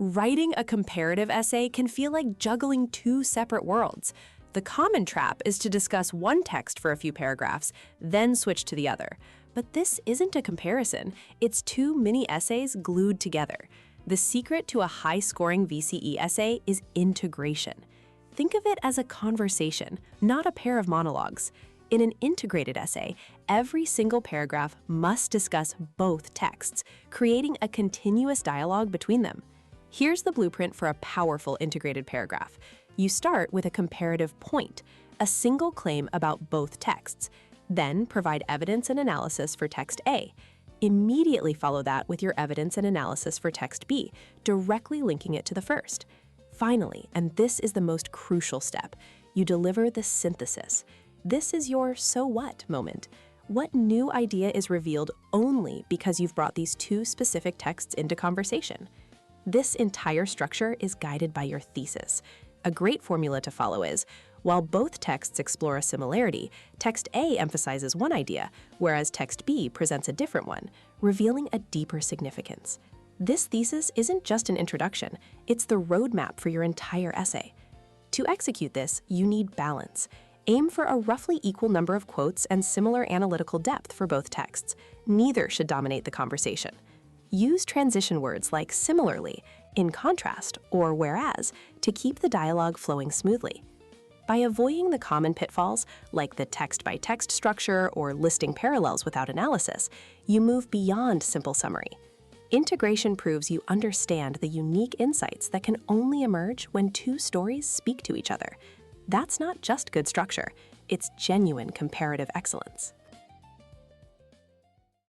Writing a comparative essay can feel like juggling two separate worlds. The common trap is to discuss one text for a few paragraphs, then switch to the other. But this isn't a comparison, it's two mini essays glued together. The secret to a high-scoring VCE essay is integration. Think of it as a conversation, not a pair of monologues. In an integrated essay, every single paragraph must discuss both texts, creating a continuous dialogue between them. Here's the blueprint for a powerful integrated paragraph. You start with a comparative point, a single claim about both texts. Then provide evidence and analysis for text A. Immediately follow that with your evidence and analysis for text B, directly linking it to the first. Finally, and this is the most crucial step, you deliver the synthesis. This is your "so what" moment. What new idea is revealed only because you've brought these two specific texts into conversation? This entire structure is guided by your thesis. A great formula to follow is, while both texts explore a similarity, text A emphasizes one idea, whereas text B presents a different one, revealing a deeper significance. This thesis isn't just an introduction, it's the roadmap for your entire essay. To execute this, you need balance. Aim for a roughly equal number of quotes and similar analytical depth for both texts. Neither should dominate the conversation. Use transition words like similarly, in contrast, or whereas to keep the dialogue flowing smoothly. By avoiding the common pitfalls, like the text-by-text structure or listing parallels without analysis, you move beyond simple summary. Integration proves you understand the unique insights that can only emerge when two stories speak to each other. That's not just good structure, it's genuine comparative excellence.